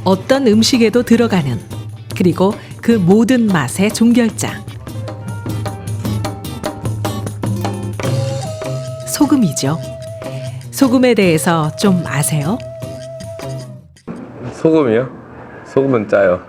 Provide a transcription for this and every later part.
어떤 음식에도 들어가는, 그리고 그 모든 맛의 종결자. 소금이죠. 소금에 대해서 좀 아세요? 소금이요? 소금은 짜요.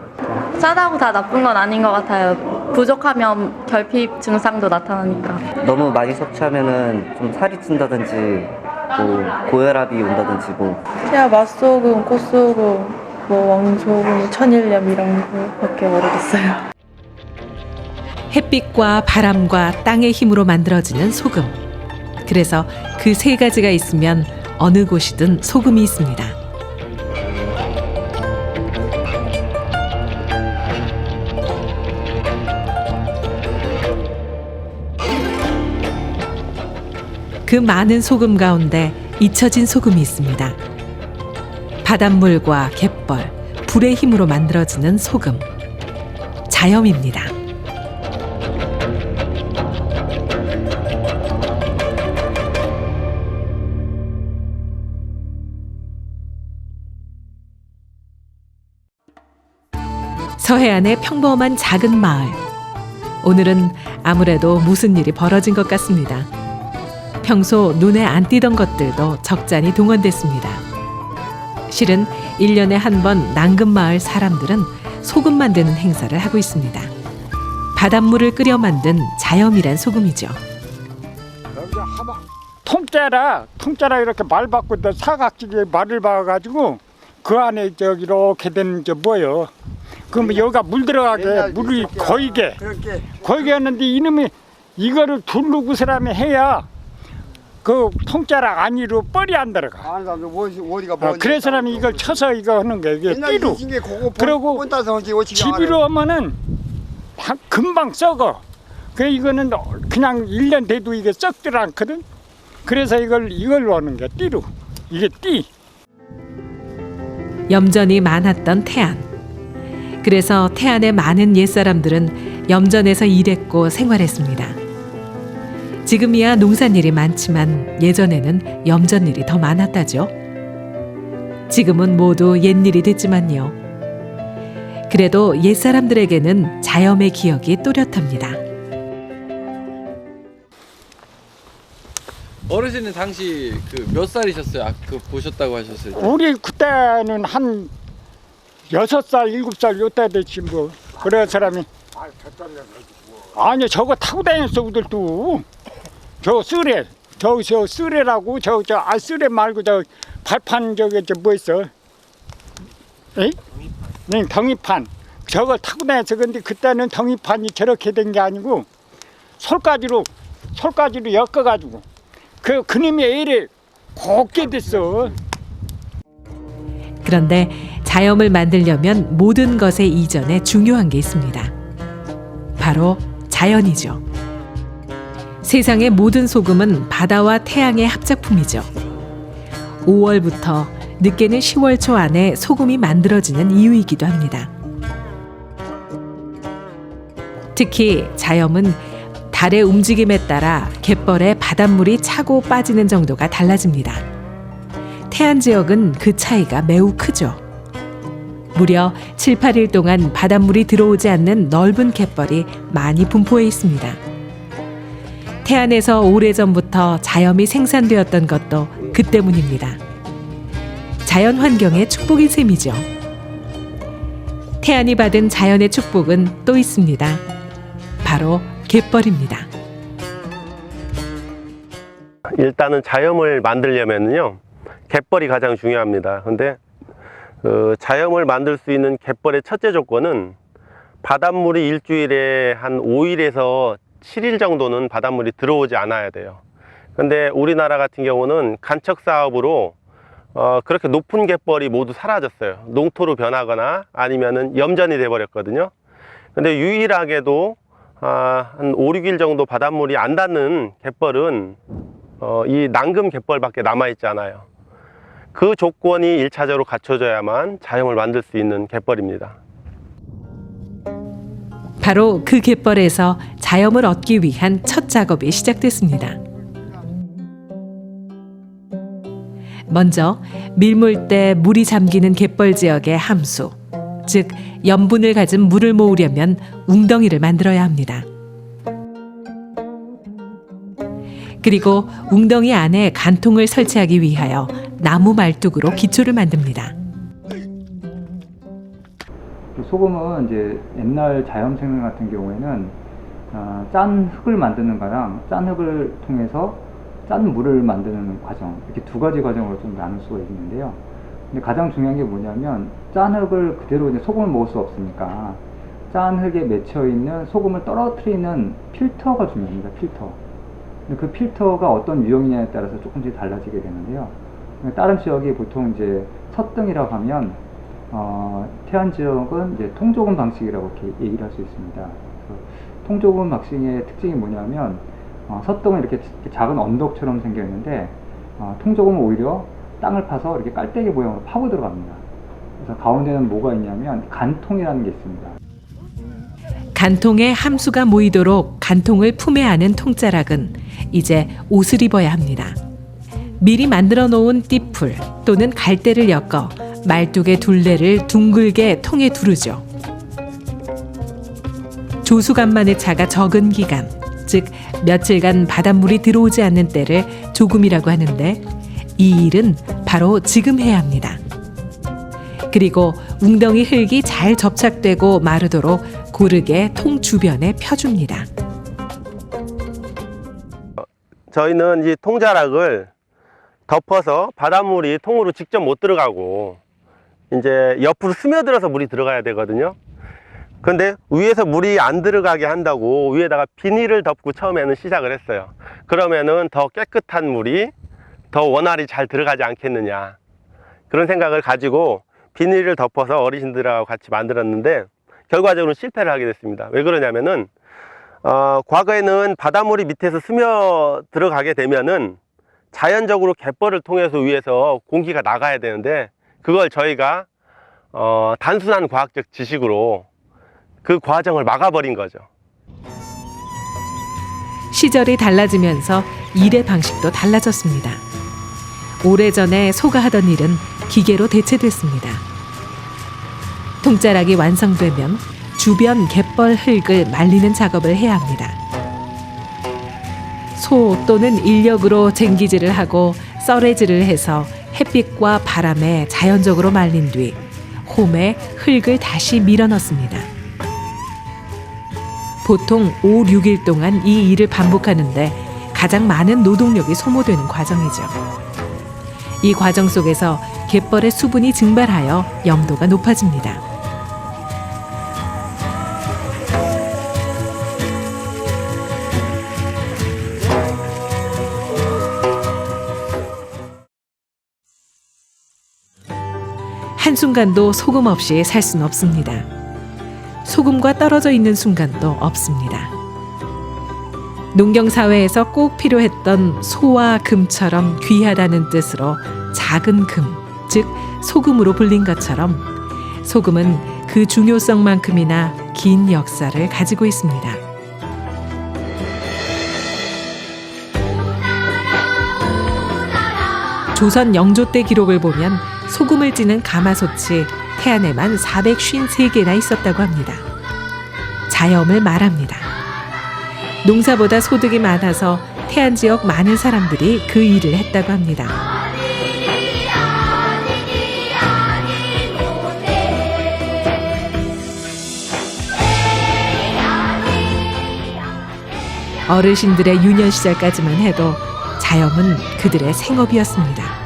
짜다고 다 나쁜 건 아닌 것 같아요. 부족하면 결핍 증상도 나타나니까. 너무 많이 섭취하면은 좀 살이 찐다든지 뭐 고혈압이 온다든지 뭐 그냥 맛소금, 꽃소금, 뭐 왕소금, 천일염 이런 거밖에 모르겠어요. 햇빛과 바람과 땅의 힘으로 만들어지는 소금. 그래서 그 세 가지가 있으면 어느 곳이든 소금이 있습니다. 그 많은 소금 가운데 잊혀진 소금이 있습니다. 바닷물과 갯벌, 불의 힘으로 만들어지는 소금. 자염입니다. 서해안의 평범한 작은 마을. 오늘은 아무래도 무슨 일이 벌어진 것 같습니다. 평소 눈에 안 띄던 것들도 적잖이 동원됐습니다. 실은 1년에 한 번 낭금마을 사람들은 소금 만드는 행사를 하고 있습니다. 바닷물을 끓여 만든 자염이란 소금이죠. 통짜라 이렇게 말 받고 사각지게 말을 박아가지고 그 안에 저기 이렇게 된 저 뭐요? 그럼 여기가 물 들어가게 물이 고이게 하는데 이놈이 이거를 두르고 사람이 해야 그 통짜락 안으로 뻘이 안 들어가. 그래서 사람이 이걸 쳐서 이거 하는 게 이게 띠로. 그리고 집으로 오면은 금방 썩어. 그 이거는 그냥 1년 돼도 이게 썩질 않거든. 그래서 이걸로 하는 게 띠로. 이게 띠. 염전이 많았던 태안. 그래서 태안의 많은 옛사람들은 염전에서 일했고 생활했습니다. 지금이야 농산일이 많지만 예전에는 염전일이 더 많았다죠. 지금은 모두 옛일이 됐지만요. 그래도 옛사람들에게는 자염의 기억이 또렷합니다. 어르신은 당시 그 몇 살이셨어요? 그 보셨다고 하셨을 때. 우리 그때는 한 6살, 7살 요때 됐지 뭐. 그래 사람이. 아니 저거 타고 다녔어 우들도. 저 쓰레. 저 쓰레라고 쓰레 말고 저 발판 저게 뭐 있어? 에이? 네, 덩이판. 저걸 타고 다녔어. 근데 그때는 덩이판이 저렇게 된 게 아니고 솔가지로 엮어가지고 그님이 애를 곱게 됐어. 그런데 자염을 만들려면 모든 것의 이전에 중요한 게 있습니다. 바로 자연이죠. 세상의 모든 소금은 바다와 태양의 합작품이죠. 5월부터 늦게는 10월 초 안에 소금이 만들어지는 이유이기도 합니다. 특히 자염은 달의 움직임에 따라 갯벌에 바닷물이 차고 빠지는 정도가 달라집니다. 태안 지역은 그 차이가 매우 크죠. 무려 7, 8일 동안 바닷물이 들어오지 않는 넓은 갯벌이 많이 분포해 있습니다. 태안에서 오래전부터 자염이 생산되었던 것도 그 때문입니다. 자연 환경의 축복인 셈이죠. 태안이 받은 자연의 축복은 또 있습니다. 바로 갯벌입니다. 일단은 자염을 만들려면요 갯벌이 가장 중요합니다. 근데 자염을 만들 수 있는 갯벌의 첫째 조건은 바닷물이 일주일에 한 5일에서 7일 정도는 바닷물이 들어오지 않아야 돼요. 근데 우리나라 같은 경우는 간척 사업으로 그렇게 높은 갯벌이 모두 사라졌어요. 농토로 변하거나 아니면은 염전이 돼 버렸거든요. 근데 유일하게도 한 5, 6일 정도 바닷물이 안 닿는 갯벌은 이 낭금 갯벌밖에 남아 있지 않아요. 그 조건이 1차적으로 갖춰져야만 자염을 만들 수 있는 갯벌입니다. 바로 그 갯벌에서 자염을 얻기 위한 첫 작업이 시작됐습니다. 먼저 밀물 때 물이 잠기는 갯벌 지역의 함수, 즉 염분을 가진 물을 모으려면 웅덩이를 만들어야 합니다. 그리고 웅덩이 안에 간통을 설치하기 위하여 나무 말뚝으로 기초를 만듭니다. 소금은 이제 옛날 자연 생명 같은 경우에는 짠 흙을 만드는 거랑 짠 흙을 통해서 짠 물을 만드는 과정, 이렇게 두 가지 과정으로 좀 나눌 수가 있는데요. 근데 가장 중요한 게 뭐냐면 짠 흙을 그대로 이제 소금을 먹을 수 없으니까 짠 흙에 맺혀 있는 소금을 떨어뜨리는 필터가 중요합니다. 필터. 근데 그 필터가 어떤 유형이냐에 따라서 조금씩 달라지게 되는데요. 다른 지역이 보통 이제 섰등이라고 하면 태안 지역은 이제 통조금 방식이라고 이렇게 얘기를 할 수 있습니다. 그래서 통조금 방식의 특징이 뭐냐면 섰등은 이렇게 작은 언덕처럼 생겨 있는데 통조금은 오히려 땅을 파서 이렇게 깔때기 모양으로 파고 들어갑니다. 그래서 가운데는 뭐가 있냐면 간통이라는 게 있습니다. 간통에 함수가 모이도록 간통을 품에 안은 통자락은 이제 옷을 입어야 합니다. 미리 만들어 놓은 띠풀 또는 갈대를 엮어 말뚝의 둘레를 둥글게 통에 두르죠. 조수간만의 차가 적은 기간, 즉 며칠간 바닷물이 들어오지 않는 때를 조금이라고 하는데 이 일은 바로 지금 해야 합니다. 그리고 웅덩이 흙이 잘 접착되고 마르도록 고르게 통 주변에 펴줍니다. 저희는 이 통자락을 덮어서 바닷물이 통으로 직접 못 들어가고 이제 옆으로 스며들어서 물이 들어가야 되거든요. 근데 위에서 물이 안 들어가게 한다고 위에다가 비닐을 덮고 처음에는 시작을 했어요. 그러면은 더 깨끗한 물이 더 원활히 잘 들어가지 않겠느냐, 그런 생각을 가지고 비닐을 덮어서 어르신들하고 같이 만들었는데 결과적으로 실패를 하게 됐습니다. 왜 그러냐면은 과거에는 바닷물이 밑에서 스며 들어가게 되면은 자연적으로 갯벌을 통해서 위에서 공기가 나가야 되는데 그걸 저희가 단순한 과학적 지식으로 그 과정을 막아버린 거죠. 시절이 달라지면서 일의 방식도 달라졌습니다. 오래전에 소가 하던 일은 기계로 대체됐습니다. 통자락이 완성되면 주변 갯벌 흙을 말리는 작업을 해야 합니다. 소 또는 인력으로 쟁기질을 하고 썰애질을 해서 햇빛과 바람에 자연적으로 말린 뒤 홈에 흙을 다시 밀어 넣습니다. 보통 5, 6일 동안 이 일을 반복하는데 가장 많은 노동력이 소모되는 과정이죠. 이 과정 속에서 갯벌의 수분이 증발하여 염도가 높아집니다. 한순간도 소금 없이 살 수는 없습니다. 소금과 떨어져 있는 순간도 없습니다. 농경사회에서 꼭 필요했던 소와 금처럼 귀하다는 뜻으로 작은 금, 즉 소금으로 불린 것처럼 소금은 그 중요성만큼이나 긴 역사를 가지고 있습니다. 조선 영조 때 기록을 보면 소금을 찌는 가마솥이 태안에만 453개나 있었다고 합니다. 자염을 말합니다. 농사보다 소득이 많아서 태안 지역 많은 사람들이 그 일을 했다고 합니다. 어르신들의 유년 시절까지만 해도 자염은 그들의 생업이었습니다.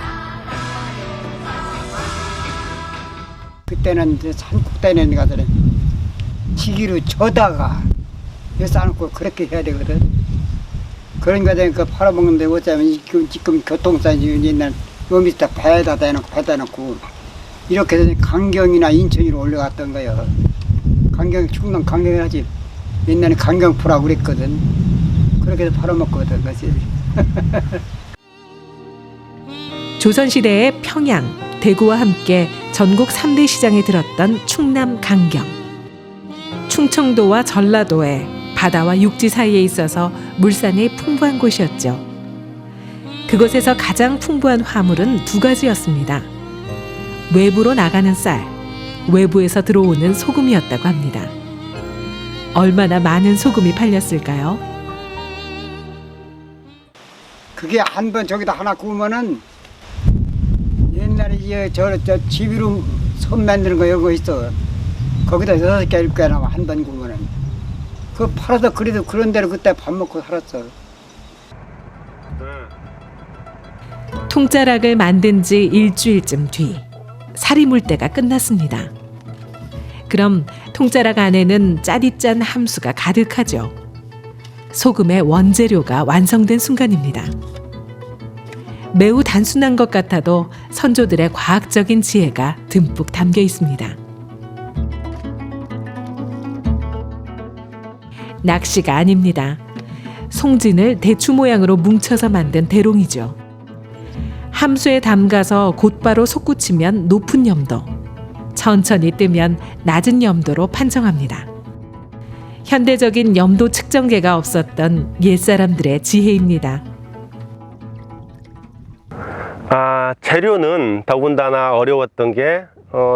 그때는 이제 산꼭대에 가서는 지기로 저다가 쌓아놓고 그렇게 해야 되거든. 그러니까 그 팔아먹는데 어쩌면 지금 교통사지 옛날 요 밑에 배에다 대놓고 배다 놓고 이렇게 해서 강경이나 인천으로 올라갔던 거예요. 강경 충남 강경이 하지. 옛날에 강경포라고 그랬거든. 그렇게 해서 팔아먹거든 것이. 조선시대의 평양, 대구와 함께 전국 3대 시장에 들었던 충남 강경. 충청도와 전라도에 바다와 육지 사이에 있어서 물산이 풍부한 곳이었죠. 그곳에서 가장 풍부한 화물은 두 가지였습니다. 외부로 나가는 쌀, 외부에서 들어오는 소금이었다고 합니다. 얼마나 많은 소금이 팔렸을까요? 그게 한 번 저기다 하나 구우면은 옛날에 저 집으로 손 만드는 거 여기 있어. 거기다 6개 7개 나와 한 번 구우면은. 그거 팔아서 그래도 그런 대로 그때 밥 먹고 살았어. 통자락을 만든 지 일주일쯤 뒤 사리물때가 끝났습니다. 그럼 통자락 안에는 짜디짠 함수가 가득하죠. 소금의 원재료가 완성된 순간입니다. 매우 단순한 것 같아도 선조들의 과학적인 지혜가 듬뿍 담겨 있습니다. 낚시가 아닙니다. 송진을 대추 모양으로 뭉쳐서 만든 대롱이죠. 함수에 담가서 곧바로 솟구치면 높은 염도, 천천히 뜨면 낮은 염도로 판정합니다. 현대적인 염도 측정계가 없었던 옛사람들의 지혜입니다. 재료는 더군다나 어려웠던 게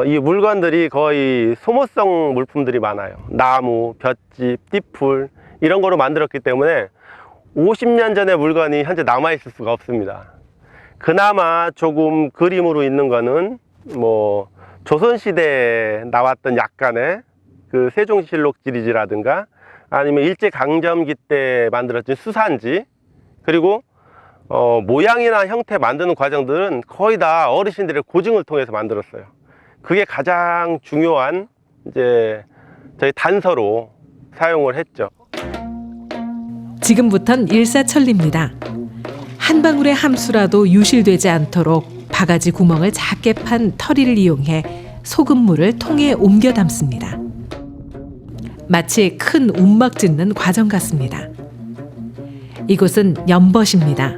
이 물건들이 거의 소모성 물품들이 많아요. 나무, 볏짚, 띠풀 이런 거로 만들었기 때문에 50년 전의 물건이 현재 남아있을 수가 없습니다. 그나마 조금 그림으로 있는 거는 뭐 조선시대에 나왔던 약간의 그 세종실록 시리즈라든가 아니면 일제강점기 때 만들어진 수산지, 그리고 모양이나 형태 만드는 과정들은 거의 다 어르신들의 고증을 통해서 만들었어요. 그게 가장 중요한 이제 저희 단서로 사용을 했죠. 지금부턴 일사천리입니다. 한 방울의 함수라도 유실되지 않도록 바가지 구멍을 작게 판 털이를 이용해 소금물을 통에 옮겨 담습니다. 마치 큰 움막 짓는 과정 같습니다. 이곳은 연벗입니다.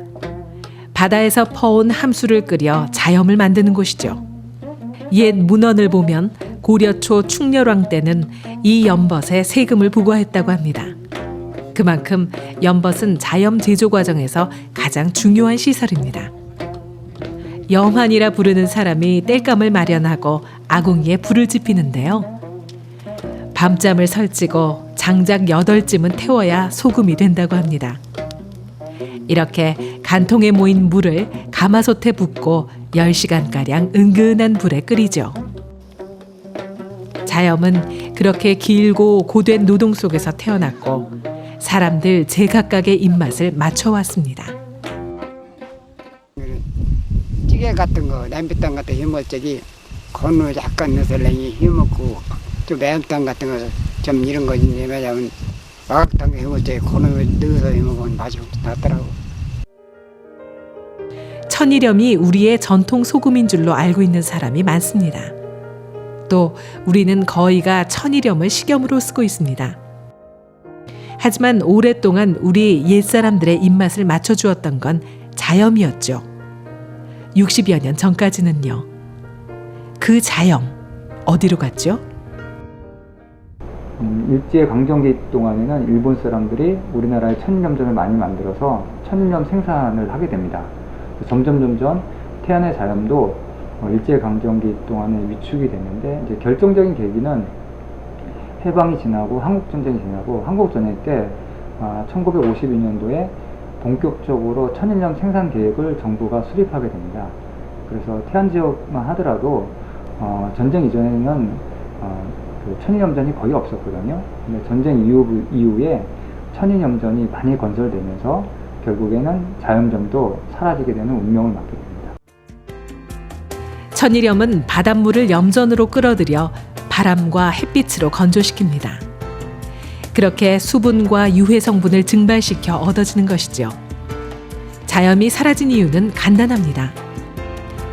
바다에서 퍼온 함수를 끓여 자염을 만드는 곳이죠. 옛 문헌을 보면 고려 초 충렬왕 때는 이 연벗에 세금을 부과했다고 합니다. 그만큼 연벗은 자염 제조 과정에서 가장 중요한 시설입니다. 염환이라 부르는 사람이 땔감을 마련하고 아궁이에 불을 지피는데요. 밤잠을 설치고 장작 8찜은 태워야 소금이 된다고 합니다. 이렇게 간통에 모인 물을 가마솥에 붓고 10시간가량 은근한 불에 끓이죠. 자염은 그렇게 길고 고된 노동 속에서 태어났고 사람들 제각각의 입맛을 맞춰왔습니다. 찌개 같은 거, 냄비탕 같은 거 해먹을 적이 건우 약간 넣어서 해먹고 또 매운탕 같은 거 좀 이런 거 왜냐면 마각탕 해먹을 적에 건우 넣어서 해먹으면 맛이 나더라고. 천일염이 우리의 전통 소금인 줄로 알고 있는 사람이 많습니다. 또 우리는 거의가 천일염을 식염으로 쓰고 있습니다. 하지만 오랫동안 우리 옛사람들의 입맛을 맞춰주었던 건 자염이었죠. 60여 년 전까지는요. 그 자염 어디로 갔죠? 일제강점기 동안에는 일본 사람들이 우리나라에 천일염전을 많이 만들어서 천일염 생산을 하게 됩니다. 점점 태안의 자염도 일제강점기 동안에 위축이 됐는데 이제 결정적인 계기는 해방이 지나고 한국전쟁이 지나고 한국전쟁 때 1952년도에 본격적으로 천일염 생산 계획을 정부가 수립하게 됩니다. 그래서 태안 지역만 하더라도 전쟁 이전에는 그 천일염전이 거의 없었거든요. 근데 전쟁 이후에 천일염전이 많이 건설되면서 결국에는 자염점도 사라지게 되는 운명을 맞게 됩니다. 천일염은 바닷물을 염전으로 끌어들여 바람과 햇빛으로 건조시킵니다. 그렇게 수분과 유해 성분을 증발시켜 얻어지는 것이죠. 자염이 사라진 이유는 간단합니다.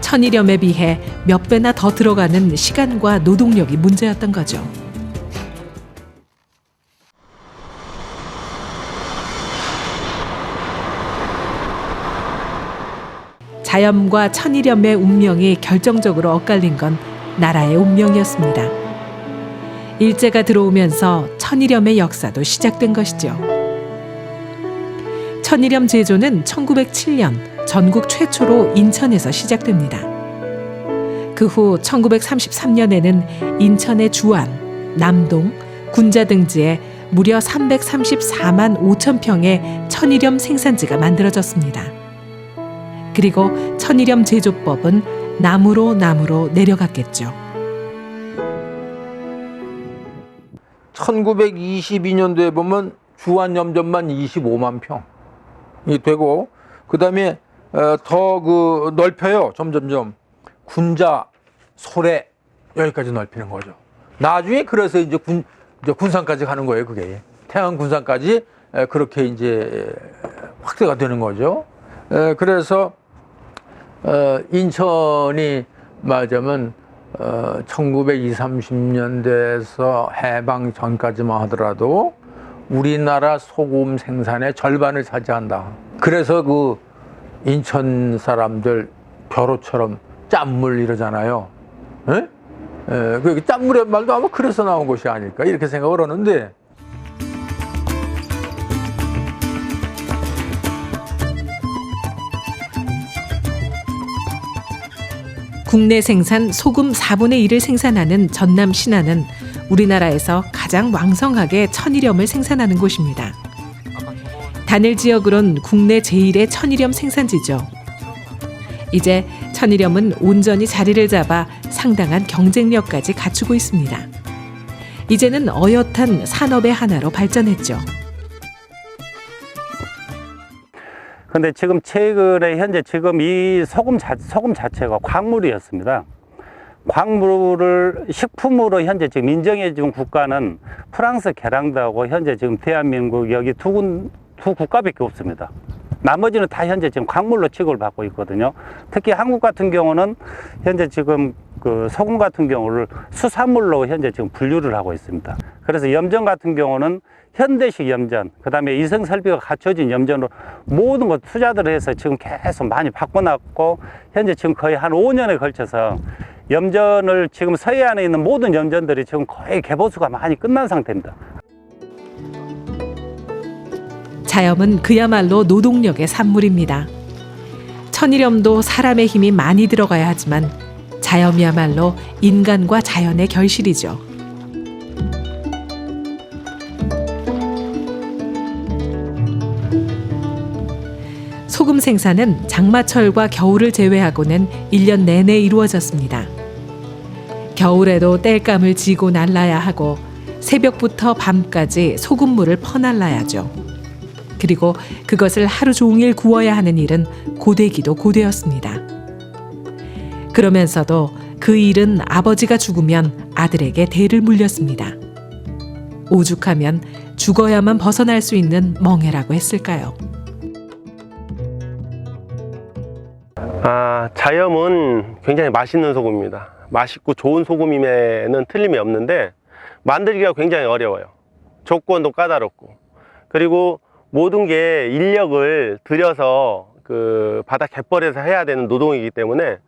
천일염에 비해 몇 배나 더 들어가는 시간과 노동력이 문제였던 거죠. 자염과 천일염의 운명이 결정적으로 엇갈린 건 나라의 운명이었습니다. 일제가 들어오면서 천일염의 역사도 시작된 것이죠. 천일염 제조는 1907년 전국 최초로 인천에서 시작됩니다. 그 후 1933년에는 인천의 주안, 남동, 군자 등지에 무려 334만 5천 평의 천일염 생산지가 만들어졌습니다. 그리고 천일염 제조법은 나무로 내려갔겠죠. 1922년도에 보면 주안염전만 25만 평이 되고, 그 다음에 더 그 넓혀요. 점점점 군자, 소래 여기까지 넓히는 거죠. 나중에 그래서 이제 군산까지 가는 거예요. 그게 태안 군산까지 그렇게 이제 확대가 되는 거죠. 그래서 인천이 말하자면 1920, 30년대에서 해방 전까지만 하더라도 우리나라 소금 생산의 절반을 차지한다. 그래서 그 인천 사람들 벼로처럼 짠물 이러잖아요. 그 짠물의 말도 아마 그래서 나온 것이 아닐까 이렇게 생각을 하는데, 국내 생산 소금 4분의 1을 생산하는 전남 신안은 우리나라에서 가장 왕성하게 천일염을 생산하는 곳입니다. 단일 지역으론 국내 제1의 천일염 생산지죠. 이제 천일염은 온전히 자리를 잡아 상당한 경쟁력까지 갖추고 있습니다. 이제는 어엿한 산업의 하나로 발전했죠. 근데 지금 최근에 현재 지금 이 소금 자체가 광물이었습니다. 광물을 식품으로 현재 지금 인정해 준 국가는 프랑스 게랑드하고 현재 지금 대한민국 여기 두 국가밖에 없습니다. 나머지는 다 현재 지금 광물로 취급을 받고 있거든요. 특히 한국 같은 경우는 현재 지금 그 소금 같은 경우를 수산물로 현재 지금 분류를 하고 있습니다. 그래서 염전 같은 경우는 현대식 염전, 그 다음에 위생 설비가 갖춰진 염전으로 모든 것 투자들을 해서 지금 계속 많이 바꿔놨고, 현재 지금 거의 한 5년에 걸쳐서 염전을 지금 서해안에 있는 모든 염전들이 지금 거의 개보수가 많이 끝난 상태입니다. 자염은 그야말로 노동력의 산물입니다. 천일염도 사람의 힘이 많이 들어가야 하지만 자염이야말로 인간과 자연의 결실이죠. 소금 생산은 장마철과 겨울을 제외하고는 1년 내내 이루어졌습니다. 겨울에도 땔감을 지고 날라야 하고 새벽부터 밤까지 소금물을 퍼날라야죠. 그리고 그것을 하루 종일 구워야 하는 일은 고되기도 고되었습니다. 그러면서도 그 일은 아버지가 죽으면 아들에게 대를 물렸습니다. 오죽하면 죽어야만 벗어날 수 있는 멍해라고 했을까요? 자염은 굉장히 맛있는 소금입니다. 맛있고 좋은 소금임에는 틀림이 없는데 만들기가 굉장히 어려워요. 조건도 까다롭고, 그리고 모든 게 인력을 들여서 그 바다 갯벌에서 해야 되는 노동이기 때문에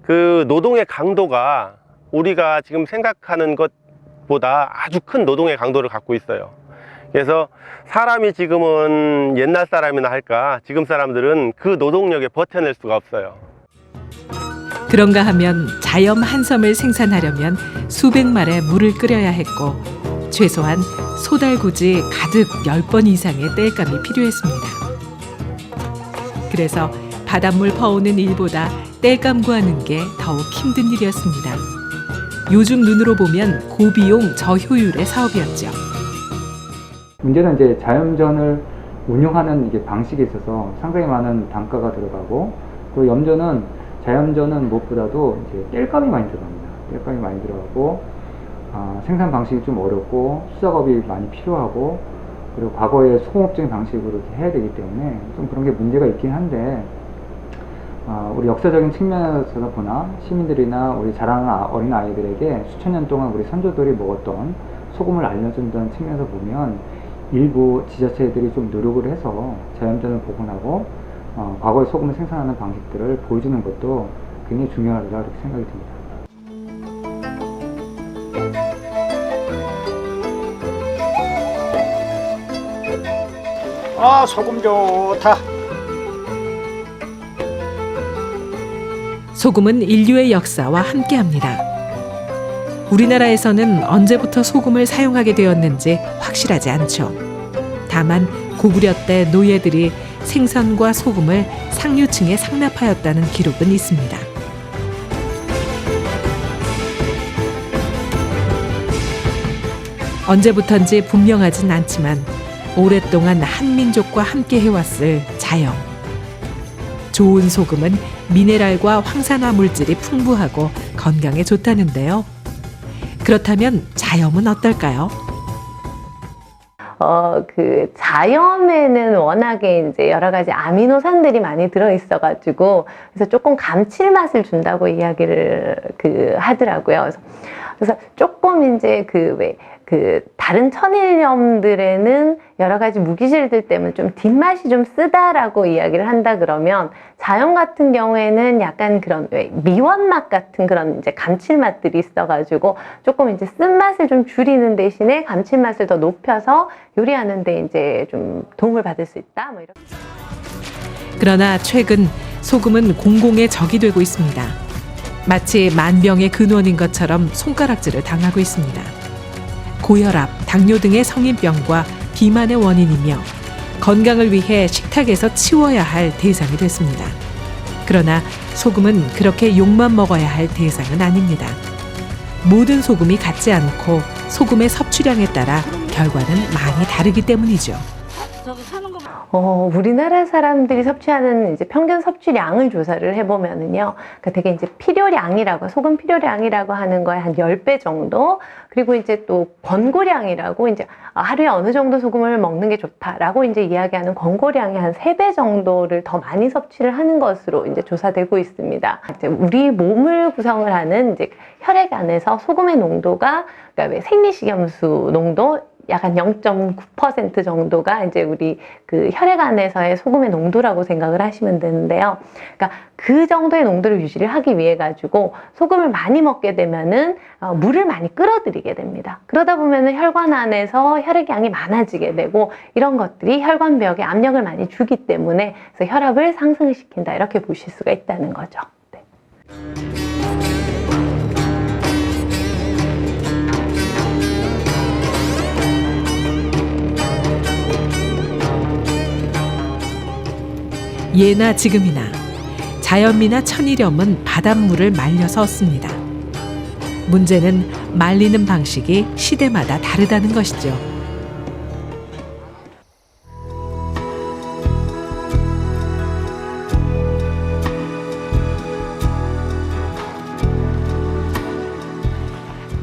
그 노동의 강도가 우리가 지금 생각하는 것보다 아주 큰 노동의 강도를 갖고 있어요. 그래서 사람이 지금은 옛날 사람이나 할까, 지금 사람들은 그 노동력에 버텨낼 수가 없어요. 그런가 하면 자염 한 섬을 생산하려면 수백 말의 물을 끓여야 했고 최소한 소달구지 가득 10번 이상의 땔감이 필요했습니다. 그래서 바닷물 퍼오는 일보다 땔감 구하는 게 더욱 힘든 일이었습니다. 요즘 눈으로 보면 고비용 저효율의 사업이었죠. 문제는 이제 자염전을 운영하는 이게 방식에 있어서 상당히 많은 단가가 들어가고, 그리고 자염전은 무엇보다도 이제 땔감이 많이 들어갑니다. 땔감이 많이 들어가고, 생산 방식이 좀 어렵고 수작업이 많이 필요하고, 그리고 과거의 소공업적인 방식으로 이렇게 해야 되기 때문에 좀 그런 게 문제가 있긴 한데, 우리 역사적인 측면에서 보나 시민들이나 우리 자라는 어린 아이들에게 수천 년 동안 우리 선조들이 먹었던 소금을 알려준다는 측면에서 보면 일부 지자체들이 좀 노력을 해서 자염전을 복원하고 과거의 소금을 생산하는 방식들을 보여주는 것도 굉장히 중요하다고 이렇게 생각이 듭니다. 소금 좋다. 소금은 인류의 역사와 함께합니다. 우리나라에서는 언제부터 소금을 사용하게 되었는지 확실하지 않죠. 다만 고구려 때 노예들이 생선과 소금을 상류층에 상납하였다는 기록은 있습니다. 언제부턴지 분명하진 않지만 오랫동안 한민족과 함께 해왔을 자연. 좋은 소금은 미네랄과 황산화 물질이 풍부하고 건강에 좋다는데요. 그렇다면 자염은 어떨까요? 그 자염에는 워낙에 이제 여러 가지 아미노산들이 많이 들어있어가지고 그래서 조금 감칠맛을 준다고 이야기를 하더라고요. 그래서 조금 이제 다른 천일염들에는 여러 가지 무기질들 때문에 좀 뒷맛이 좀 쓰다라고 이야기를 한다 그러면 자염 같은 경우에는 약간 그런 미원맛 같은 그런 이제 감칠맛들이 있어가지고 조금 이제 쓴맛을 좀 줄이는 대신에 감칠맛을 더 높여서 요리하는데 이제 좀 도움을 받을 수 있다. 뭐 이렇게. 그러나 최근 소금은 공공의 적이 되고 있습니다. 마치 만병의 근원인 것처럼 손가락질을 당하고 있습니다. 고혈압, 당뇨 등의 성인병과 비만의 원인이며 건강을 위해 식탁에서 치워야 할 대상이 됐습니다. 그러나 소금은 그렇게 욕만 먹어야 할 대상은 아닙니다. 모든 소금이 같지 않고 소금의 섭취량에 따라 결과는 많이 다르기 때문이죠. 우리나라 사람들이 섭취하는 이제 평균 섭취량을 조사를 해보면은요, 그러니까 되게 이제 필요량이라고, 소금 필요량이라고 하는 거에 한 10배 정도, 그리고 이제 또 권고량이라고 이제 하루에 어느 정도 소금을 먹는 게 좋다라고 이제 이야기하는 권고량이 한 3배 정도를 더 많이 섭취를 하는 것으로 이제 조사되고 있습니다. 이제 우리 몸을 구성을 하는 이제 혈액 안에서 소금의 농도가, 그러니까 왜 생리식염수 농도, 약 한 0.9% 정도가 이제 우리 혈액 안에서의 소금의 농도라고 생각을 하시면 되는데요. 그러니까 그 정도의 농도를 유지를 하기 위해 가지고 소금을 많이 먹게 되면은 물을 많이 끌어들이게 됩니다. 그러다 보면은 혈관 안에서 혈액량이 많아지게 되고 이런 것들이 혈관벽에 압력을 많이 주기 때문에 그래서 혈압을 상승시킨다 이렇게 보실 수가 있다는 거죠. 네. 예나 지금이나 자염이나 천일염은 바닷물을 말려서 얻습니다. 문제는 말리는 방식이 시대마다 다르다는 것이죠.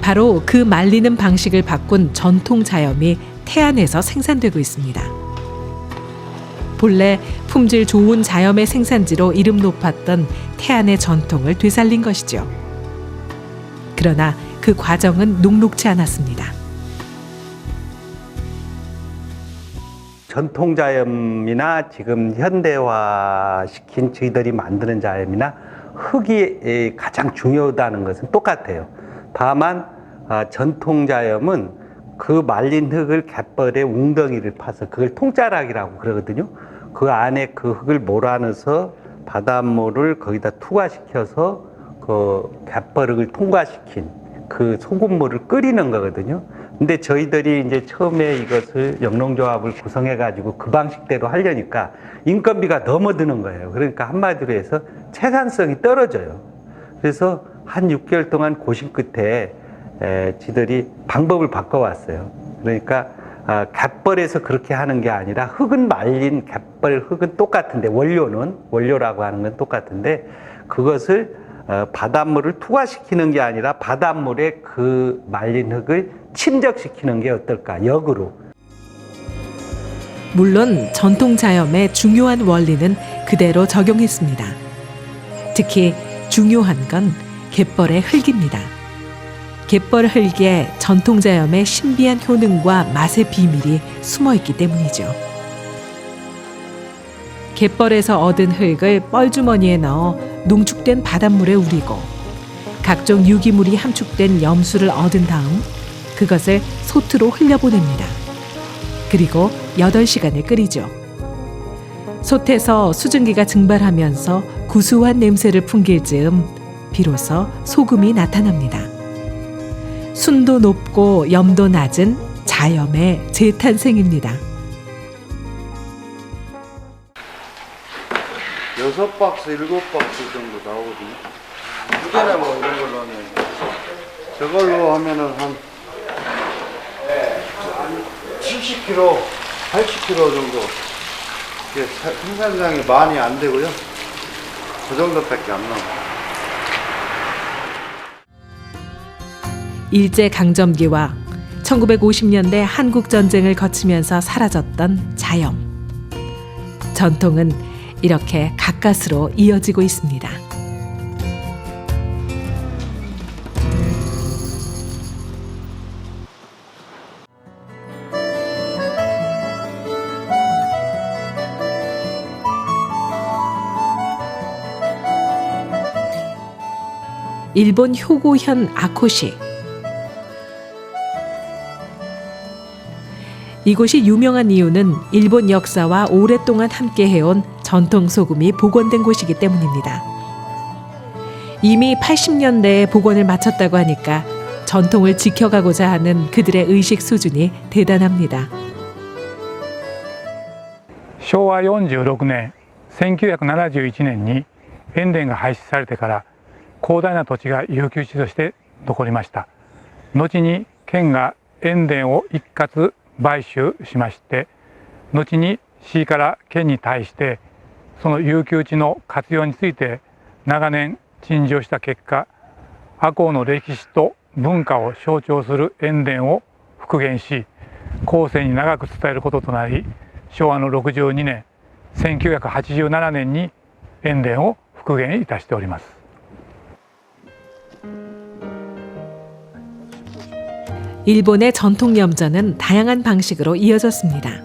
바로 그 말리는 방식을 바꾼 전통 자염이 태안에서 생산되고 있습니다. 본래 품질 좋은 자염의 생산지로 이름 높았던 태안의 전통을 되살린 것이죠. 그러나 그 과정은 녹록지 않았습니다. 전통 자염이나 지금 현대화시킨 저희들이 만드는 자염이나 흙이 가장 중요하다는 것은 똑같아요. 다만 전통 자염은 그 말린 흙을 갯벌에 웅덩이를 파서 그걸 통자락이라고 그러거든요. 그 안에 그 흙을 몰아넣어서 바닷물을 거기다 투과시켜서 그 갯벌흙을 통과시킨 그 소금물을 끓이는 거거든요. 근데 저희들이 이제 처음에 이것을 영농조합을 구성해 가지고 그 방식대로 하려니까 인건비가 너무 드는 거예요. 그러니까 한마디로 해서 채산성이 떨어져요. 그래서 한 6개월 동안 고심 끝에 지들이 방법을 바꿔왔어요. 그러니까 갯벌에서 그렇게 하는 게 아니라 흙은 말린 갯벌 흙은 똑같은데 원료라고 하는 건 똑같은데 그것을 바닷물을 투과시키는 게 아니라 바닷물에 그 말린 흙을 침적시키는 게 어떨까, 역으로. 물론 전통 자염의 중요한 원리는 그대로 적용했습니다. 특히 중요한 건 갯벌의 흙입니다. 갯벌 흙에 전통 자염의 신비한 효능과 맛의 비밀이 숨어있기 때문이죠. 갯벌에서 얻은 흙을 뻘주머니에 넣어 농축된 바닷물에 우리고 각종 유기물이 함축된 염수를 얻은 다음 그것을 솥으로 흘려보냅니다. 그리고 8시간을 끓이죠. 솥에서 수증기가 증발하면서 구수한 냄새를 풍길 즈음 비로소 소금이 나타납니다. 순도 높고 염도 낮은 자염의 재탄생입니다. 6박스, 7박스 정도 나오거든요. 두 개나 뭐 이런 걸로 하면 저걸로 하면은 한 70kg, 80kg 정도. 이게 생산량이 많이 안 되고요. 그 정도밖에 안 나와요. 일제강점기와 1950년대 한국전쟁을 거치면서 사라졌던 자염. 전통은 이렇게 가까스로 이어지고 있습니다. 일본 효고현 아코시. 이곳이 유명한 이유는 일본 역사와 오랫동안 함께해온 전통 소금이 복원된 곳이기 때문입니다. 이미 80년대에 복원을 마쳤다고 하니까 전통을 지켜가고자 하는 그들의 의식 수준이 대단합니다. 昭和46年、1971年に塩田が廃止されてから広大な土地が遊休地として残りました。後に県が塩田を一括買収しまして、後に市から県に対してその遊休地の活用について長年陳情した結果、赤穂の歴史と文化を象徴する塩田を復元し、後世に長く伝えることとなり、昭和の62年、1987年に塩田を復元いたしております。 일본의 전통 염전은 다양한 방식으로 이어졌습니다.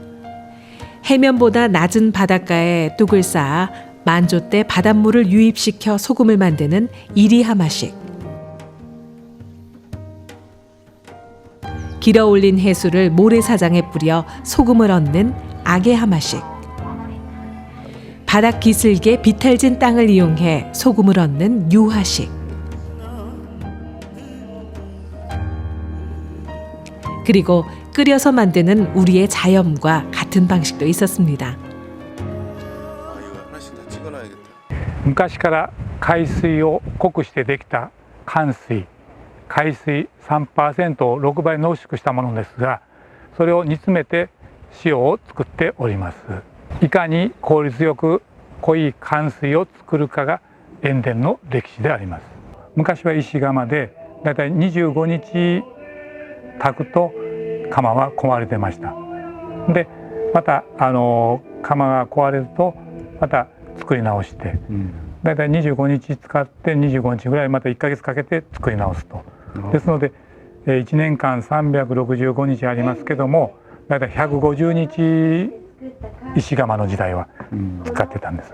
해면보다 낮은 바닷가에 뚝을 쌓아 만조 때 바닷물을 유입시켜 소금을 만드는 이리하마식. 길어 올린 해수를 모래사장에 뿌려 소금을 얻는 아게하마식. 바닥 기슭에 비탈진 땅을 이용해 소금을 얻는 유하식. 그리고 끓여서 만드는 우리의 자염과 같은 방식도 있었습니다. 昔から海水を濃くしてできた寒水、海水 3% を6倍濃縮したものですが、それを煮詰めて塩を作っております。いかに効率よく濃い寒水を作るかが塩田の歴史であります。昔は石窯でだいたい25日炊くと釜は壊れてました。でまた釜が壊れるとまた作り直して、だいたい25日使って25日ぐらいまた1ヶ月かけて作り直すと。ですので1年間365日ありますけども、だいたい150日石窯の時代は使ってたんです。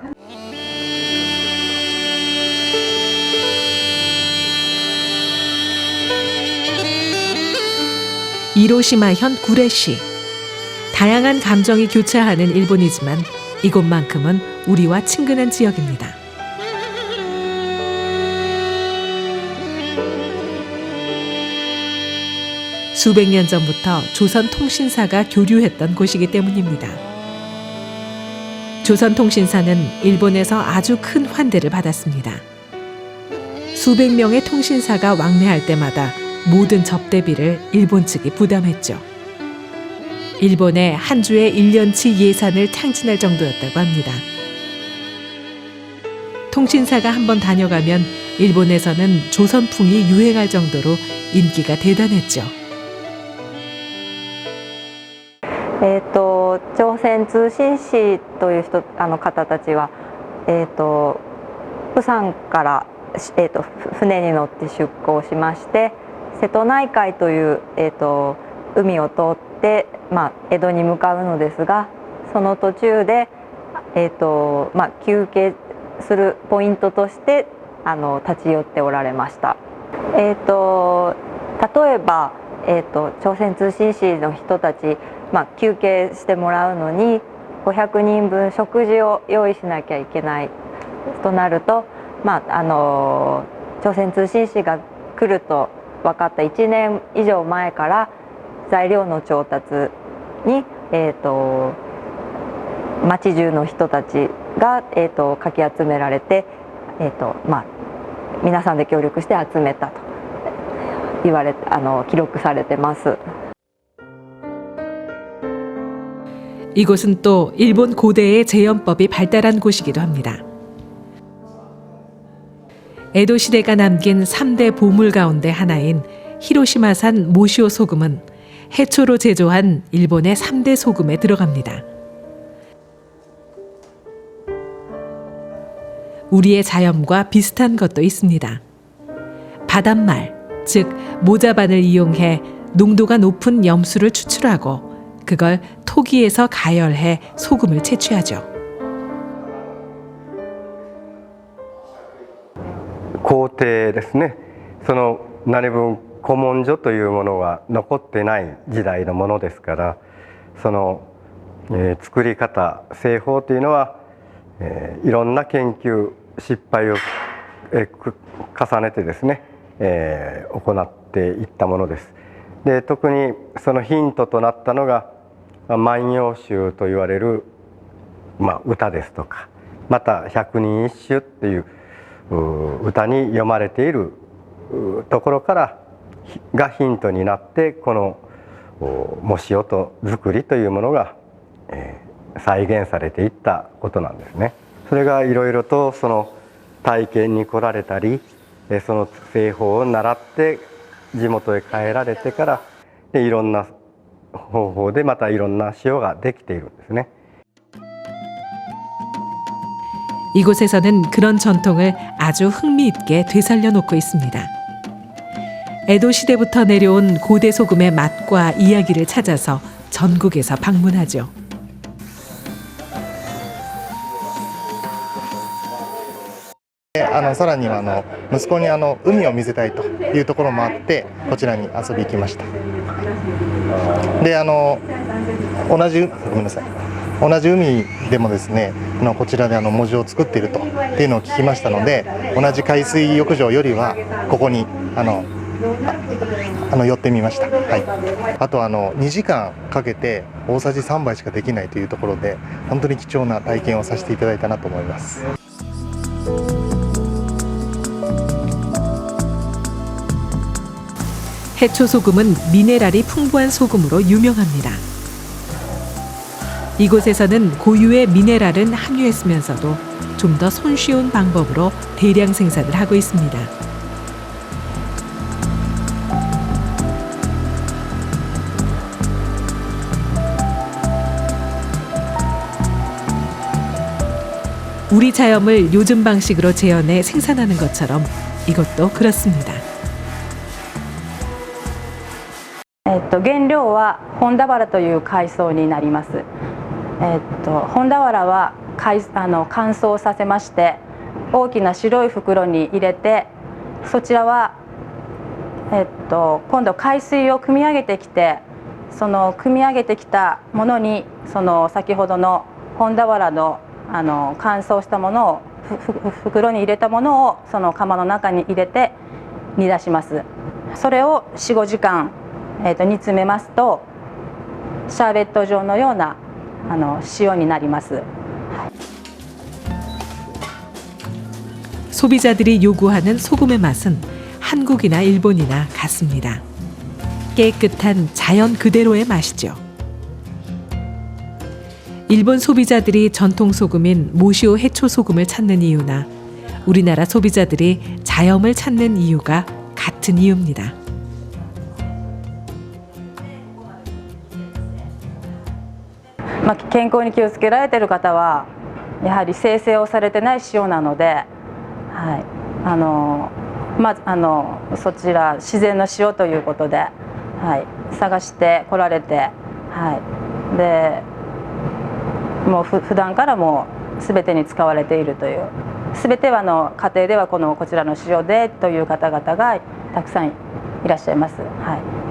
이로시마현 구레시. 다양한 감정이 교차하는 일본이지만 이곳만큼은 우리와 친근한 지역입니다. 수백 년 전부터 조선통신사가 교류했던 곳이기 때문입니다. 조선통신사는 일본에서 아주 큰 환대를 받았습니다. 수백 명의 통신사가 왕래할 때마다 모든 접대비를 일본 측이 부담했죠. 일본의 한 주의 1년치 예산을 탕진할 정도였다고 합니다. 통신사가 한번 다녀가면 일본에서는 조선풍이 유행할 정도로 인기가 대단했죠. 朝鮮通信使という方たちは、釜山から、船に乗って出港しまして、瀬戸内海という、海を通って、江戸に向かうのですが、その途中で、休憩するポイントとして立ち寄っておられました。例えば、朝鮮通信使の人たち、休憩してもらうのに500人分食事を用意しなきゃいけないとなると、朝鮮通信使が来ると分かった1年以上前から材料の調達に、町中の人たちが、かき集められて、皆さんで協力して集めたと記録されてます。 이곳은 또 일본 고대의 제염법이 발달한 곳이기도 합니다. 에도 시대가 남긴 3대 보물 가운데 하나인 히로시마산 모시오 소금은 해초로 제조한 일본의 3대 소금에 들어갑니다. 우리의 자염과 비슷한 것도 있습니다. 바닷말, 즉 모자반을 이용해 농도가 높은 염수를 추출하고 그걸 토기에서 가열해 소금을 채취하죠. 工程ですね。その何分古文書というものが残ってない時代のものですから、その、作り方、製法というのは、いろんな研究失敗を、重ねてですね、行っていったものです。で、特にそのヒントとなったのが万葉集と言われる、歌ですとか、また百人一首っていう歌に読まれているところからがヒントになって、この藻塩と作りというものが再現されていったことなんですね。それがいろいろとその体験に来られたり、その製法を習って地元へ帰られてからいろんな方法でまたいろんな塩ができているんですね。 이곳에서는 그런 전통을 아주 흥미있게 되살려 놓고 있습니다. 에도 시대부터 내려온 고대 소금의 맛과 이야기를 찾아서 전국에서 방문하죠. 네, さらには息子に海を見せたいというところもあってこちらに遊びに来ました。で同じ海でもですねこちらで文字を作っているというのを聞きましたので、同じ海水浴場よりはここに寄ってみました。はい、あと2時間かけて大さじ3杯しかできないというところで本当に貴重な体験をさせていただいたなと思います。 해초 소금은 미네랄이 풍부한 소금으로 유명합니다. 이곳에서는 고유의 미네랄은 함유했으면서도 좀 더 손쉬운 방법으로 대량 생산을 하고 있습니다. 우리 자염을 요즘 방식으로 재현해 생산하는 것처럼 이것도 그렇습니다. 原料は本田原という海藻になります。本田原は乾燥させまして大きな白い袋に入れて、そちらは、今度海水を汲み上げてきて、その汲み上げてきたものにその先ほどの本田原の乾燥したものを袋に入れたものをその釜の中に入れて煮出します。それを 4,5 時間煮詰めますとシャーベット状のような塩になります。 소비자들이 요구하는 소금의 맛은 한국이나 일본이나 같습니다. 깨끗한 자연 그대로의 맛이죠. 일본 소비자들이 전통 소금인 모시오 해초 소금을 찾는 이유나 우리나라 소비자들이 자염을 찾는 이유가 같은 이유입니다. 뭐健康に気をつけられている方はやはり精製をされてない塩なので、はい、そちら自然の塩ということで、はい、探して来られて、はい、でもう普段からもう全てに使われているという、全ては家庭ではこちらの塩でという方々がたくさんいらっしゃいます。はい。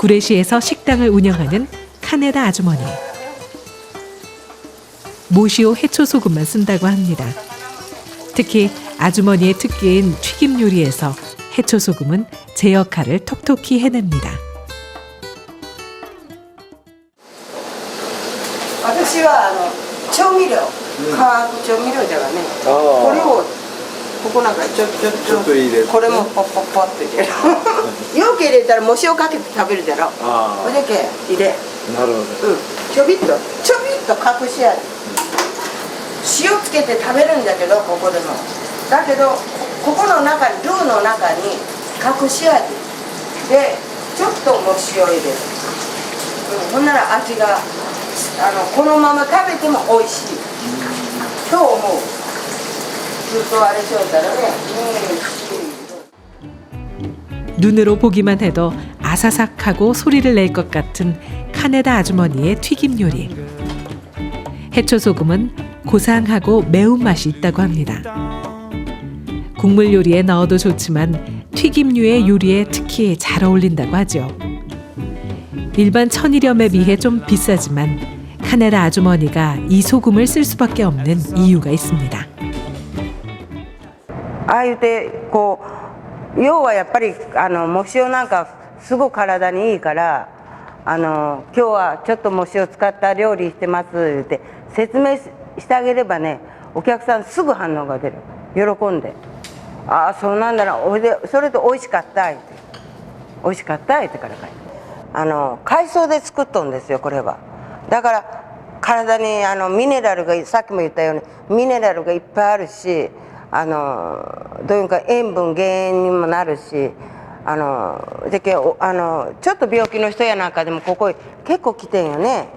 구례시에서 식당을 운영하는 카네다 아주머니. 모시오 해초 소금만 쓴다고 합니다. 특히 아주머니의 특기인 튀김 요리에서 해초 소금은 제 역할을 톡톡히 해냅니다. 私は調味料、化学調味料だからね。これをここなんかちょっと入れて、これもポッポッポッって入れる。よく入れたらも塩かけて食べるだろ。これだけ入れ。なるほど。ちょびっと隠し味。塩つけて食べるんだけどここでも。だけどここの中にルーの中に隠し味でちょっとも塩入れる。ほんなら味がこのまま食べても美味しいと思う。ずっとあれしようたらね。 눈으로 보기만 해도 아사삭하고 소리를 낼 것 같은 카네다 아주머니의 튀김 요리. 해초 소금은 고상하고 매운맛이 있다고 합니다. 국물 요리에 넣어도 좋지만 튀김류의 요리에 특히 잘 어울린다고 하죠. 일반 천일염에 비해 좀 비싸지만 카네다 아주머니가 이 소금을 쓸 수밖에 없는 이유가 있습니다. ああいうてこう要はやっぱりもしおなんかすごく体にいいから今日はちょっともしを使った料理してます言って説明してあげればねお客さんすぐ反応が出る喜んでああそうなんだなそれと美味しかった言って美味しかった言ってから帰って海藻で作っとんですよこれはだから体にミネラルがさっきも言ったようにミネラルがいっぱいあるしどういうか塩分減塩にもなるしちょっと病気の人やなんかでもここ結構来てんよね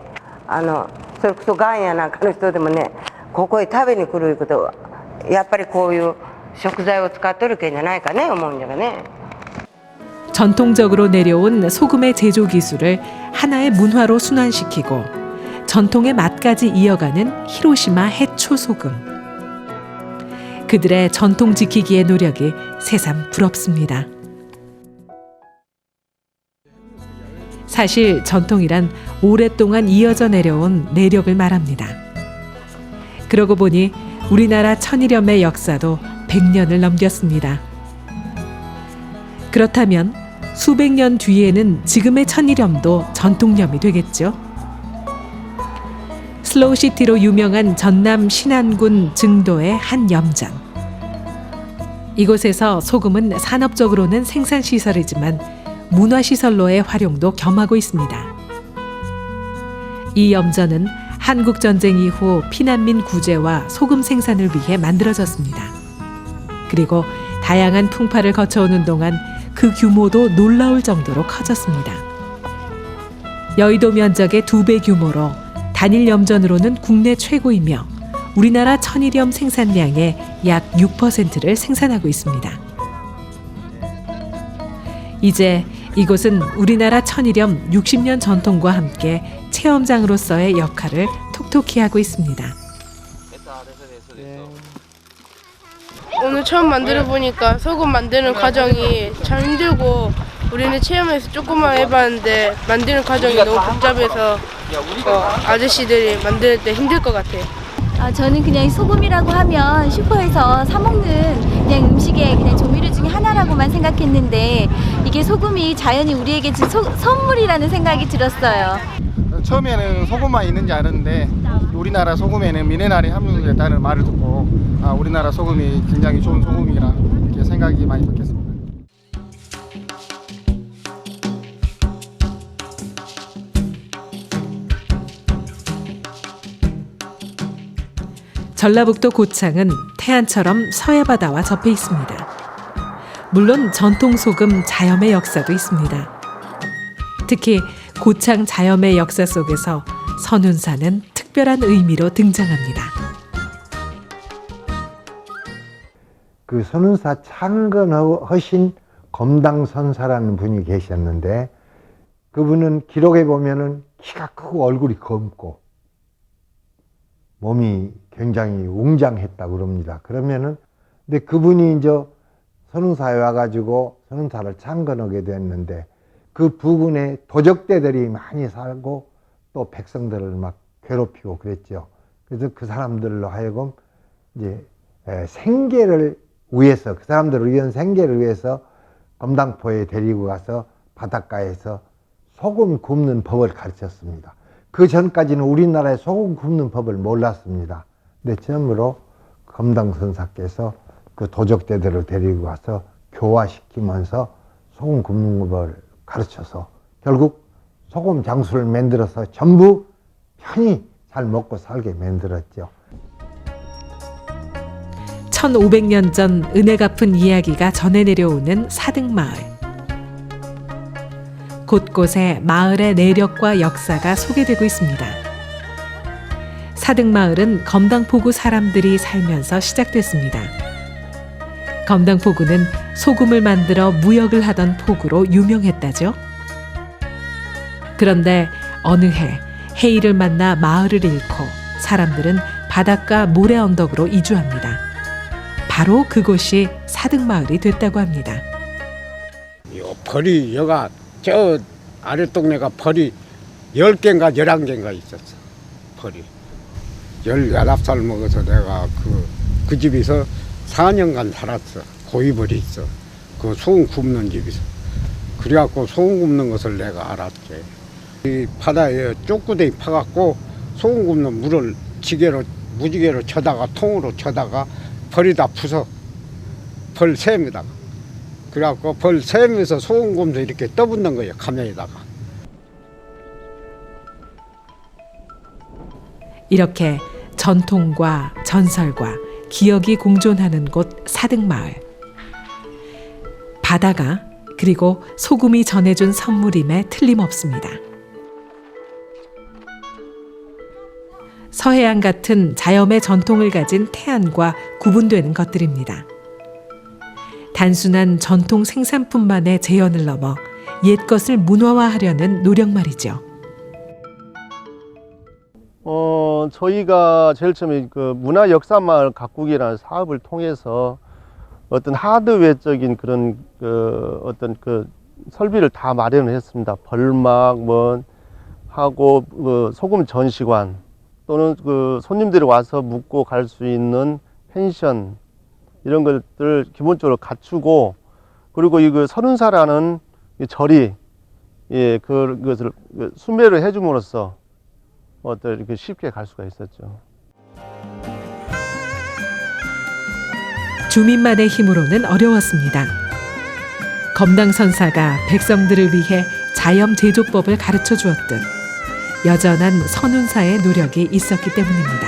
それこそがんやなんかの人でもねここへ食べに来るいうことはやっぱりこういう食材を使っとるけんじゃないかね思うんじゃがね 전통적으로 내려온 소금의 제조 기술을 하나의 문화로 순환시키고 전통의 맛까지 이어가는 히로시마 해초 소금. 그들의 전통 지키기의 노력이 새삼 부럽습니다. 사실 전통이란 오랫동안 이어져 내려온 내력을 말합니다. 그러고 보니 우리나라 천일염의 역사도 100년을 넘겼습니다. 그렇다면 수백 년 뒤에는 지금의 천일염도 전통염이 되겠죠. 슬로우시티로 유명한 전남 신안군 증도의 한 염전. 이곳에서 소금은 산업적으로는 생산시설이지만 문화시설로의 활용도 겸하고 있습니다. 이 염전은 한국전쟁 이후 피난민 구제와 소금 생산을 위해 만들어졌습니다. 그리고 다양한 풍파를 거쳐오는 동안 그 규모도 놀라울 정도로 커졌습니다. 여의도 면적의 2배 규모로 단일 염전으로는 국내 최고이며 우리나라 천일염 생산량의 약 6%를 생산하고 있습니다. 이제 이곳은 우리나라 천일염 60년 전통과 함께 체험장으로서의 역할을 톡톡히 하고 있습니다. 오늘 처음 만들어 보니까 소금 만드는 과정이 참 힘들고 우리는 체험에서 조금만 해봤는데 만드는 과정이 너무 복잡해서 아저씨들이 만들 때 힘들 것 같아요. 저는 그냥 소금이라고 하면 슈퍼에서 사 먹는 그냥 음식의 그냥 조미료 중에 하나라고만 생각했는데 이게 소금이 자연이 우리에게 준 선물이라는 생각이 들었어요. 처음에는 소금만 있는지 알았는데 우리나라 소금에는 미네랄이 함유되어 있다는 말을 듣고 우리나라 소금이 굉장히 좋은 소금이라 이렇게 생각이 많이 바뀌었습니다. 전라북도 고창은 태안처럼 서해바다와 접해 있습니다. 물론 전통 소금 자염의 역사도 있습니다. 특히 고창 자염의 역사 속에서 선운사는 특별한 의미로 등장합니다. 그 선운사 창건하신 검당선사라는 분이 계셨는데 그분은 기록에 보면은 키가 크고 얼굴이 검고 몸이 굉장히 웅장했다고 그럽니다. 그러면은 근데 그분이 이제 선운사에 와가지고 선운사를 창건하게 됐는데 그 부근에 도적대들이 많이 살고 또 백성들을 막 괴롭히고 그랬죠. 그래서 그 사람들로 하여금 이제 생계를 위해서, 그 사람들을 위한 생계를 위해서 검당포에 데리고 가서 바닷가에서 소금 굽는 법을 가르쳤습니다. 그 전까지는 우리나라에 소금 굽는 법을 몰랐습니다. 근데 처음으로 검당선사께서 그 도적대들을 데리고 가서 교화시키면서 소금 굽는 법을 가르쳐서 결국 소금 장수를 만들어서 전부 편히 잘 먹고 살게 만들었죠. 1500년 전 은혜 갚은 이야기가 전해 내려오는 사등마을. 곳곳에 마을의 내력과 역사가 소개되고 있습니다. 사등마을은 검당포구 사람들이 살면서 시작됐습니다. 검당포구는 소금을 만들어 무역을 하던 포구로 유명했다죠. 그런데 어느 해 해일을 만나 마을을 잃고 사람들은 바닷가 모래 언덕으로 이주합니다. 바로 그곳이 사등마을이 됐다고 합니다. 벌이 여가 저 아랫동네가 벌이 10개인가 11개인가 있었어. 벌이 19살 먹어서 내가 그 집에서 4년간 살았어. 고이벌이 있어. 그 소금 굽는 집에서. 그래갖고 소금 굽는 것을 내가 알았지. 이 바다에 쪼꾸대기 파갖고 소금 굽는 물을 무지개로 쳐다가 통으로 쳐다가 벌이 다 부서. 벌 샘에다가. 그래갖고 벌 샘에서 소금 굽면서 이렇게 떠붙는 거예요. 가면에다가. 이렇게 전통과 전설과 기억이 공존하는 곳 사등마을. 바다가 그리고 소금이 전해준 선물임에 틀림없습니다. 서해안 같은 자연의 전통을 가진 태안과 구분되는 것들입니다. 단순한 전통 생산뿐만의 재현을 넘어 옛것을 문화화하려는 노력 말이죠. 저희가 제일 처음에 그 문화역사마을 가꾸기라는 사업을 통해서 어떤 하드웨어적인 그런 어떤 설비를 다 마련을 했습니다. 벌막 하고 소금 전시관 또는 손님들이 와서 묵고 갈 수 있는 펜션 이런 것들을 기본적으로 갖추고, 그리고 이 서른사라는 절이 그것을 순례를 해줌으로써 이렇게 쉽게 갈 수가 있었죠. 주민만의 힘으로는 어려웠습니다. 검당선사가 백성들을 위해 자염 제조법을 가르쳐 주었듯 여전한 선운사의 노력이 있었기 때문입니다.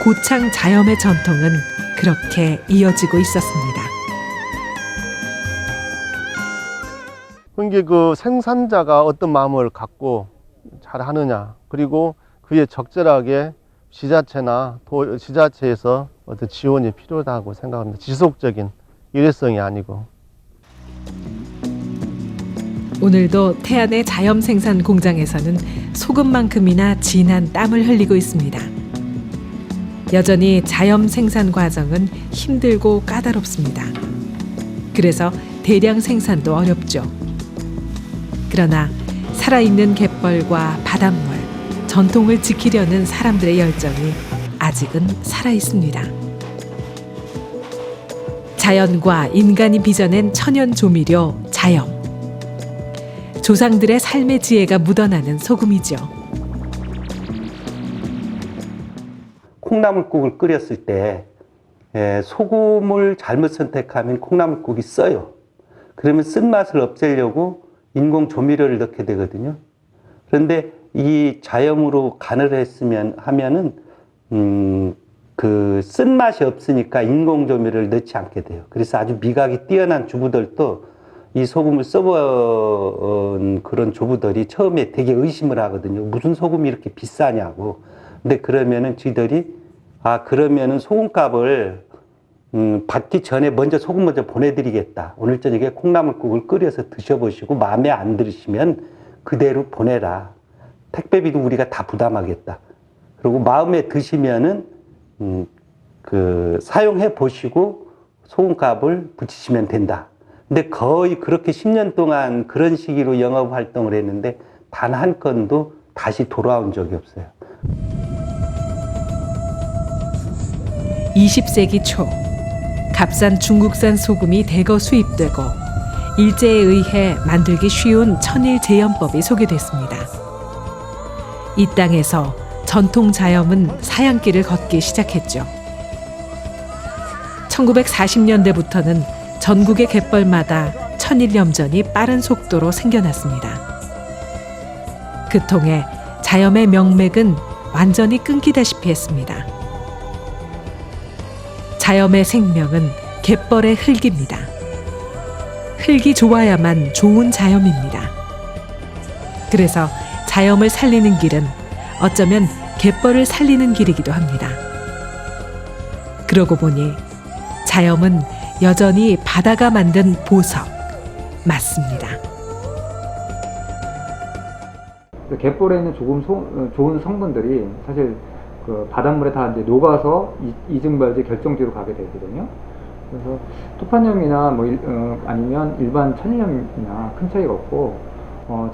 고창 자염의 전통은 그렇게 이어지고 있었습니다. 이게 생산자가 어떤 마음을 갖고 잘 하느냐, 그리고 그에 적절하게 지자체에서 어떤 지원이 필요하다고 생각합니다. 지속적인 일회성이 아니고. 오늘도 태안의 자염 생산 공장에서는 소금만큼이나 진한 땀을 흘리고 있습니다. 여전히 자염 생산 과정은 힘들고 까다롭습니다. 그래서 대량 생산도 어렵죠. 그러나 살아있는 갯벌과 바닷물, 전통을 지키려는 사람들의 열정이 아직은 살아있습니다. 자연과 인간이 빚어낸 천연 조미료 자염. 조상들의 삶의 지혜가 묻어나는 소금이죠. 콩나물국을 끓였을 때 소금을 잘못 선택하면 콩나물국이 써요. 그러면 쓴맛을 없애려고 인공 조미료를 넣게 되거든요. 그런데 이 자염으로 간을 하면은 그 쓴맛이 없으니까 인공 조미료를 넣지 않게 돼요. 그래서 아주 미각이 뛰어난 주부들도 이 소금을 써본 그런 주부들이 처음에 되게 의심을 하거든요. 무슨 소금이 이렇게 비싸냐고. 근데 그러면은 쥐들이 그러면은 소금값을 받기 전에 먼저 소금 먼저 보내드리겠다. 오늘 저녁에 콩나물국을 끓여서 드셔보시고 마음에 안 들으시면 그대로 보내라. 택배비도 우리가 다 부담하겠다. 그리고 마음에 드시면은 그 사용해 보시고 소금값을 붙이시면 된다. 근데 거의 그렇게 10년 동안 그런 식으로 영업 활동을 했는데 단 한 건도 다시 돌아온 적이 없어요. 20세기 초 값싼 중국산 소금이 대거 수입되고 일제에 의해 만들기 쉬운 천일 제염법이 소개됐습니다. 이 땅에서 전통 자염은 사양길을 걷기 시작했죠. 1940년대부터는 전국의 갯벌마다 천일염전이 빠른 속도로 생겨났습니다. 그 통해 자염의 명맥은 완전히 끊기다시피 했습니다. 자염의 생명은 갯벌의 흙입니다. 흙이 좋아야만 좋은 자염입니다. 그래서 자염을 살리는 길은 어쩌면 갯벌을 살리는 길이기도 합니다. 그러고 보니 자염은 여전히 바다가 만든 보석 맞습니다. 갯벌에 있는 좋은 성분들이 사실 그 바닷물에 다 이제 녹아서 이증발제 결정지로 가게 되거든요. 그래서 토판염이나 아니면 일반 천일염이나 큰 차이가 없고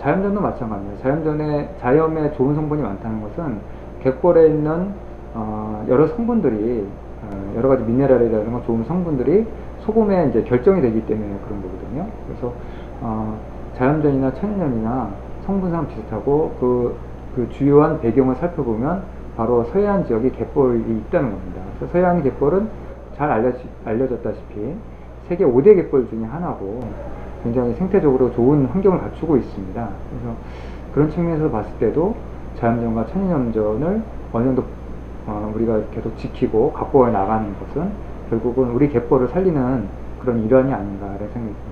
자염전도 마찬가지입니다. 자염에 좋은 성분이 많다는 것은 갯벌에 있는 여러 성분들이 여러 가지 미네랄이라든가 좋은 성분들이 소금에 이제 결정이 되기 때문에 그런 거거든요. 그래서 자염전이나 천일염이나 성분상 비슷하고 그 주요한 배경을 살펴보면 바로 서해안 지역에 갯벌이 있다는 겁니다. 그래서 서해안 갯벌은 잘 알려졌다시피 세계 5대 갯벌 중에 하나고 굉장히 생태적으로 좋은 환경을 갖추고 있습니다. 그래서 그런 측면에서 봤을 때도 자염전과 천일염전을 어느 정도 우리가 계속 지키고 갖고 나가는 것은 결국은 우리 갯벌을 살리는 그런 일환이 아닌가라는 생각이 듭니다.